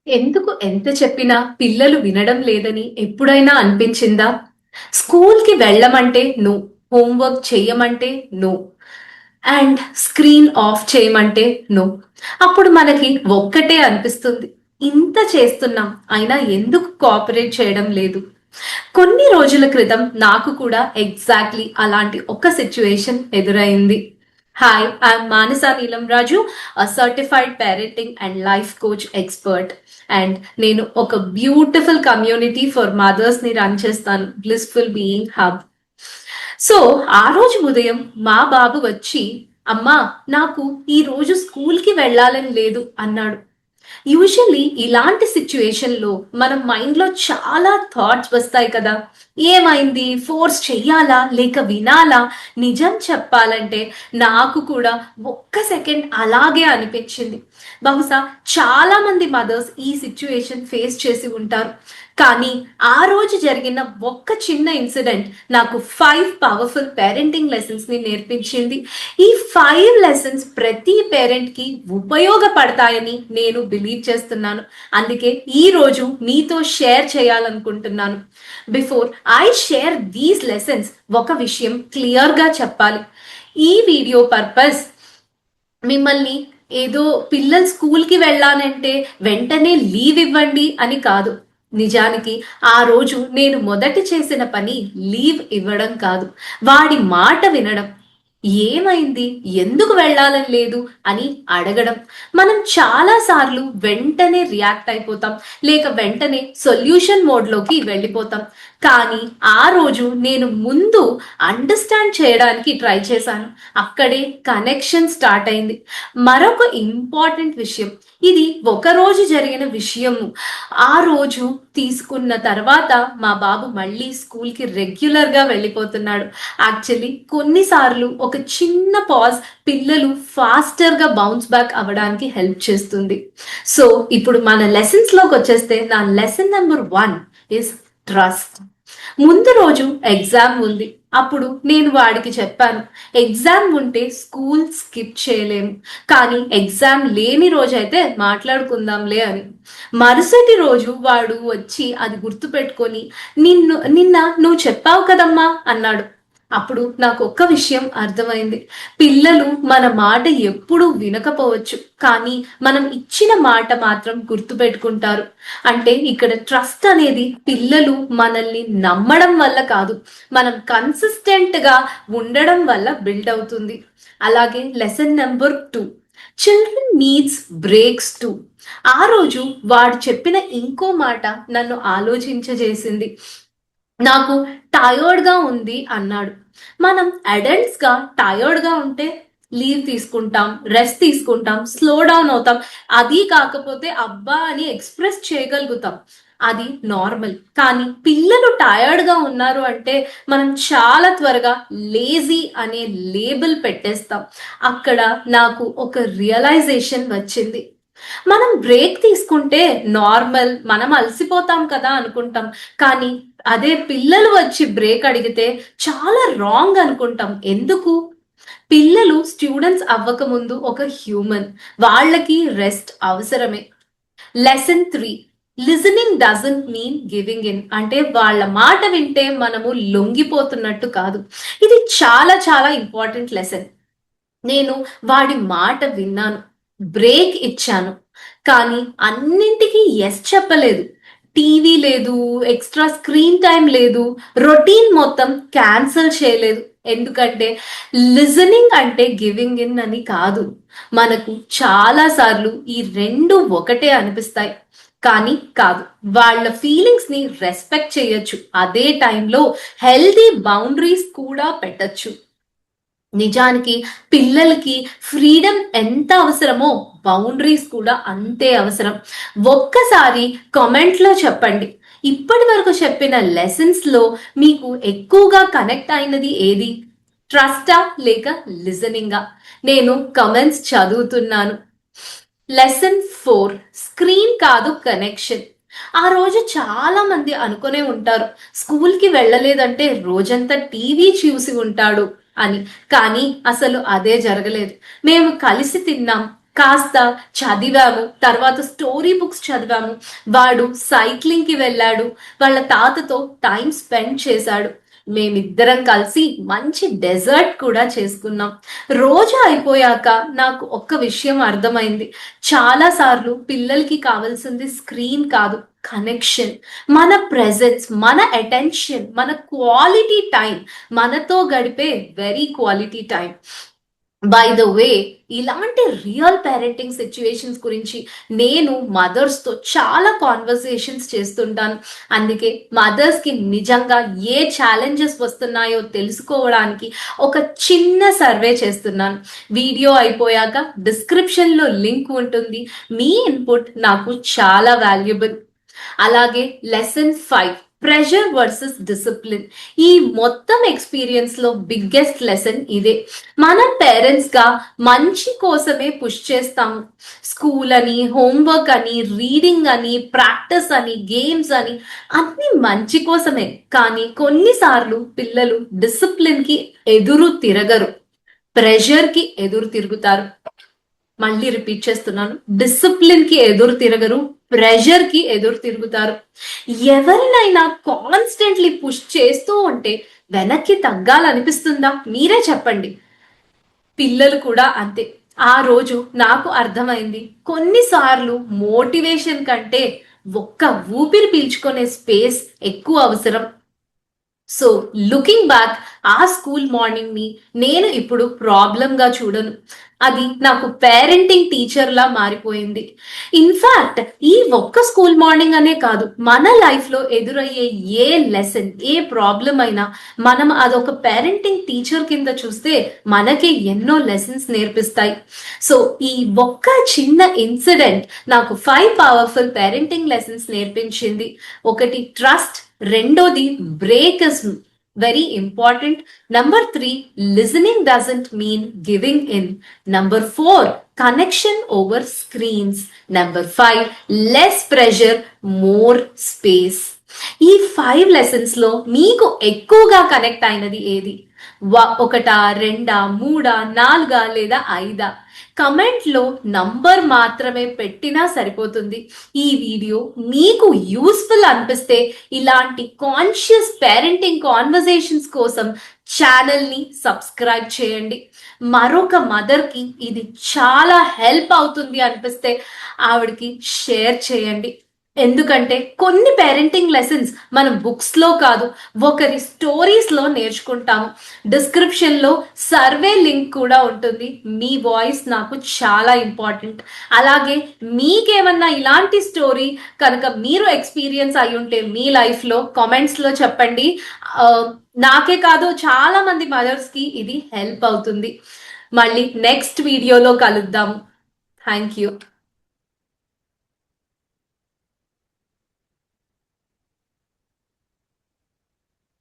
ఎందుకు ఎంత చెప్పినా పిల్లలు వినడం లేదని ఎప్పుడైనా అనిపించిందా? స్కూల్‌కి వెళ్ళమంటే నో. హోంవర్క్ చెయ్యమంటే నో. అండ్ స్క్రీన్ ఆఫ్ చేయమంటే నో. అప్పుడు మనకి ఒక్కటే అనిపిస్తుంది. ఇంత చేస్తున్నాం. అయినా ఎందుకు కోఆపరేట్ చేయడం లేదు? కొన్ని రోజుల క్రితం నాకు కూడా ఎగ్జాక్ట్‌లీ అలాంటి ఒక సిట్యుయేషన్ ఎదురైంది. Hi, I am Manasa Neelam Raju, certified parenting and life coach expert. And నేను ఒక బ్యూటిఫుల్ కమ్యూనిటీ ఫర్ మదర్స్ ని రన్ చేస్తాను, బ్లిస్ఫుల్ బీయింగ్ హబ్. సో ఆ రోజు ఉదయం మా బాబు వచ్చి, అమ్మా, నాకు ఈ రోజు స్కూల్కి వెళ్ళాలని లేదు అన్నాడు. యూజువల్లీ ఇలాంటి సిచ్యుయేషన్‌లో మన మైండ్‌లో చాలా థాట్స్ వస్తాయి కదా! ఏమైంది? ఫోర్స్ చెయ్యాలా? లేక వినాలా? నిజం చెప్పాలంటే నాకు కూడా ఒక్క సెకండ్ అలాగే అనిపించింది. బహుశా చాలామంది మదర్స్ ఈ సిచ్యుయేషన్ ఫేస్ చేసి ఉంటారు. కానీ ఆ రోజు జరిగిన ఒక్క చిన్న ఇన్సిడెంట్ నాకు 5 పవర్‌ఫుల్ పేరెంటింగ్ లెసన్స్‌ని నేర్పించింది. ఈ 5 లెసన్స్ ప్రతి పేరెంట్‌కి ఉపయోగపడతాయని నేను బిలీవ్ చేస్తున్నాను. అందుకే ఈ రోజు మీతో షేర్ చేయాలనుకుంటున్నాను. Before I share these lessons, ఒక విషయం క్లియర్‌గా చెప్పాలి. ఈ వీడియో పర్పస్ మిమ్మల్ని ఏదో పిల్లలు స్కూల్‌కి వెళ్ళానంటే వెంటనే లీవ్ ఇవ్వండి అని కాదు. నిజానికి ఆ రోజు నేను మొదట చేసిన పని లీవ్ ఇవ్వడం కాదు. వాడి మాట వినడం. ఏమైంది? ఎందుకు వెళ్ళాలని లేదు అని అడగడం. మనం చాలా సార్లు వెంటనే రియాక్ట్ అయిపోతాం. లేక వెంటనే సొల్యూషన్ మోడ్‌లోకి వెళ్ళిపోతాం. కానీ ఆ రోజు నేను ముందు అండర్‌స్టాండ్ చేయడానికి ట్రై చేశాను. అక్కడే కనెక్షన్ స్టార్ట్ అయింది. మరొక ఇంపార్టెంట్ విషయం. ఇది ఒకరోజు జరిగిన విషయము. ఆ రోజు తీసుకున్న తర్వాత మా బాబు మళ్ళీ స్కూల్‌కి రెగ్యులర్‌గా వెళ్ళిపోతున్నాడు. యాక్చువల్లీ కొన్నిసార్లు ఒక చిన్న పాజ్ పిల్లలు ఫాస్టర్‌గా బౌన్స్ బ్యాక్ అవ్వడానికి హెల్ప్ చేస్తుంది. సో ఇప్పుడు మన లెసన్స్‌లోకి వచ్చేస్తే నా లెసన్ నెంబర్ 1 ఇస్ ట్రస్ట్. ముందు రోజు ఎగ్జామ్ ఉంది. అప్పుడు నేను వాడికి చెప్పాను, ఎగ్జామ్ ఉంటే స్కూల్ స్కిప్ చేయలేము. కానీ ఎగ్జామ్ లేని రోజైతే మాట్లాడుకుందాంలే అని. మరుసటి రోజు వాడు వచ్చి అది గుర్తుపెట్టుకొని, నిన్న నువ్వు చెప్పావు కదమ్మా అన్నాడు. అప్పుడు నాకు ఒక్క విషయం అర్థమైంది. పిల్లలు మన మాట ఎప్పుడూ వినకపోవచ్చు, కానీ మనం ఇచ్చిన మాట మాత్రం గుర్తుపెట్టుకుంటారు. అంటే ఇక్కడ ట్రస్ట్ అనేది పిల్లలు మనల్ని నమ్మడం వల్ల కాదు, మనం కన్సిస్టెంట్ గా ఉండడం వల్ల బిల్డ్ అవుతుంది. అలాగే lesson number 2, children needs breaks too. ఆ రోజు వాడు చెప్పిన ఇంకో మాట నన్ను ఆలోచించజేసింది. నాకు టయర్డ్‌గా ఉంది అన్నాడు. మనం అడల్ట్స్‌గా టయర్డ్‌గా ఉంటే లీవ్ తీసుకుంటాం, రెస్ట్ తీసుకుంటాం, స్లో డౌన్ అవుతాం. అది కాకపోతే అబ్బా అని ఎక్స్‌ప్రెస్ చేయగలుగుతాం. అది నార్మల్. కానీ పిల్లలు టయర్డ్‌గా ఉన్నారు అంటే మనం చాలా త్వరగా లేజీ అనే లేబుల్ పెట్టేస్తాం. అక్కడ నాకు ఒక రియలైజేషన్ వచ్చింది. మనం బ్రేక్ తీసుకుంటే నార్మల్, మనం అలసిపోతాం కదా అనుకుంటాం. కానీ అదే పిల్లలు వచ్చి బ్రేక్ అడిగితే చాలా రాంగ్ అనుకుంటాం. ఎందుకు? పిల్లలు స్టూడెంట్స్ అవ్వకముందు ఒక హ్యూమన్. వాళ్ళకి రెస్ట్ అవసరమే. Lesson 3, listening doesn't mean giving in. అంటే వాళ్ళ మాట వింటే మనము లొంగిపోతున్నట్టు కాదు. ఇది చాలా చాలా ఇంపార్టెంట్ లెసన్. నేను వాడి మాట విన్నాను, బ్రేక్ ఇచ్చాను. కానీ అన్నింటికి యెస్ చెప్పలేదు. టీవీ లేదు, ఎక్స్ట్రా స్క్రీన్ టైం లేదు, రొటీన్ మొత్తం క్యాన్సిల్ చేయలేదు. ఎందుకంటే లిజనింగ్ అంటే గివింగ్ ఇన్ అని కాదు. మనకు చాలా సార్లు ఈ రెండు ఒకటే అనిపిస్తాయి. కానీ కాదు. వాళ్ళ ఫీలింగ్స్ ని రెస్పెక్ట్ చేయొచ్చు. అదే టైంలో హెల్తీ బౌండరీస్ కూడా పెట్టొచ్చు. నిజానికి పిల్లలకి ఫ్రీడమ్ ఎంత అవసరమో బౌండరీస్ కూడా అంతే అవసరం. ఒక్కసారి కామెంట్లో చెప్పండి, ఇప్పటి వరకు చెప్పిన లెసన్స్ లో మీకు ఎక్కువగా కనెక్ట్ అయినది ఏది? ట్రస్టా లేక లిజనింగా? నేను కమెంట్స్ చదువుతున్నాను. లెసన్ 4, స్క్రీన్ కాదు కనెక్షన్. ఆ రోజు చాలా మంది అనుకునే ఉంటారు, స్కూల్కి వెళ్ళలేదంటే రోజంతా టీవీ చూసి ఉంటాడు అని. కానీ అసలు అదే జరగలేదు. మేము కలిసి తిన్నాం, కాస్త చదివాము, తర్వాత స్టోరీ బుక్స్ చదివాము. వాడు సైక్లింగ్ కి వెళ్ళాడు, వాళ్ళ తాతతో టైం స్పెండ్ చేశాడు. మేమిద్దరం కలిసి మంచి డెజర్ట్ కూడా చేసుకున్నాం. రోజు అయిపోయాక నాకు ఒక్క విషయం అర్థమైంది. చాలా సార్లు పిల్లలకి కావాల్సింది స్క్రీన్ కాదు, కనెక్షన్, మన ప్రెజెన్స్, మన అటెన్షన్, మన క్వాలిటీ టైం, మనతో గడిపే very quality time. By the way, ఇలాంటి రియల్ పేరెంటింగ్ సిచ్యువేషన్స్ గురించి నేను మదర్స్తో చాలా కాన్వర్సేషన్స్ చేస్తుంటాను. అందుకే మదర్స్కి నిజంగా ఏ ఛాలెంజెస్ వస్తున్నాయో తెలుసుకోవడానికి ఒక చిన్న సర్వే చేస్తున్నాను. వీడియో అయిపోయాక డిస్క్రిప్షన్లో లింక్ ఉంటుంది. మీ ఇన్పుట్ నాకు చాలా వాల్యుబుల్. అలాగే లెసన్ 5, ప్రెషర్ వర్సెస్ డిసిప్లిన్. ఈ మొత్తం ఎక్స్పీరియన్స్ లో బిగ్గెస్ట్ లెసన్ ఇదే. మనం పేరెంట్స్ గా మంచి కోసమే పుష్ చేస్తాము. స్కూల్ అని, హోంవర్క్ అని, రీడింగ్ అని, ప్రాక్టీస్ అని, గేమ్స్ అని, అన్ని మంచి కోసమే. కానీ కొన్నిసార్లు పిల్లలు డిసిప్లిన్ కి ఎదురు తిరగరు, ప్రెషర్ కి ఎదురు తిరుగుతారు. మళ్ళీ రిపీట్ చేస్తున్నాను, డిసిప్లిన్ కి ఎదురు తిరగరు, ప్రెషర్ కి ఎదురు తిరుగుతారు. ఎవరినైనా కాన్స్టెంట్లీ పుష్ చేస్తూ ఉంటే వెనక్కి తగ్గాలనిపిస్తుందా? మీరే చెప్పండి. పిల్లలు కూడా అంతే. ఆ రోజు నాకు అర్థమైంది, కొన్నిసార్లు మోటివేషన్ కంటే ఒక్క ఊపిరి పీల్చుకునే స్పేస్ ఎక్కువ అవసరం. సో లుకింగ్ బ్యాక్, ఆ స్కూల్ మార్నింగ్ ని నేను ఇప్పుడు ప్రాబ్లం గా చూడను. అది నాకు పేరెంటింగ్ టీచర్ లా మారిపోయింది. ఇన్ఫాక్ట్ ఈ ఒక్క స్కూల్ మార్నింగ్ అనే కాదు, మన లైఫ్ లో ఎదురయ్యే ఏ లెసన్, ఏ ప్రాబ్లం అయినా మనం అదొక పేరెంటింగ్ టీచర్ కింద చూస్తే మనకి ఎన్నో లెసన్స్ నేర్పిస్తాయి. సో ఈ ఒక్క చిన్న ఇన్సిడెంట్ నాకు 5 పవర్ఫుల్ పేరెంటింగ్ లెసన్స్ నేర్పించింది. ఒకటి, ట్రస్ట్. రెండోది, break is very important. Number 3, listening doesn't mean giving in. Number 4, connection over screens. Number 5, less pressure, more space. ఈ 5 లెసన్స్ లో మీకు ఎక్కువగా కనెక్ట్ అయినది ఏది? ఒకటా, రెండా, మూడా, నాలుగా లేదా ఐదా? కమెంట్ లో నంబర్ మాత్రమే పెట్టినా సరిపోతుంది. ఈ వీడియో మీకు యూస్ఫుల్ అనిపిస్తే ఇలాంటి కాన్షియస్ పేరెంటింగ్ కాన్వర్సేషన్స్ కోసం ఛానల్ ని సబ్స్క్రైబ్ చేయండి. మరొక మదర్ కి ఇది చాలా హెల్ప్ అవుతుంది అనిపిస్తే ఆవిడకి షేర్ చేయండి. ఎందుకంటే కొన్ని పేరెంటింగ్ లెసన్స్ మనం బుక్స్ లో కాదు, ఒకరి స్టోరీస్ లో నేర్చుకుంటాము. డిస్క్రిప్షన్ లో సర్వే లింక్ కూడా ఉంటుంది. మీ వాయిస్ నాకు చాలా ఇంపార్టెంట్. అలాగే మీకేమన్నా ఇలాంటి స్టోరీ కనుక మీరు ఎక్స్పీరియన్స్ అయి ఉంటే మీ లైఫ్ లో కామెంట్స్ లో చెప్పండి. నాకే కాదు, చాలా మంది మదర్స్ కి ఇది హెల్ప్ అవుతుంది. మళ్ళీ నెక్స్ట్ వీడియోలో కలుద్దాం. Thank you.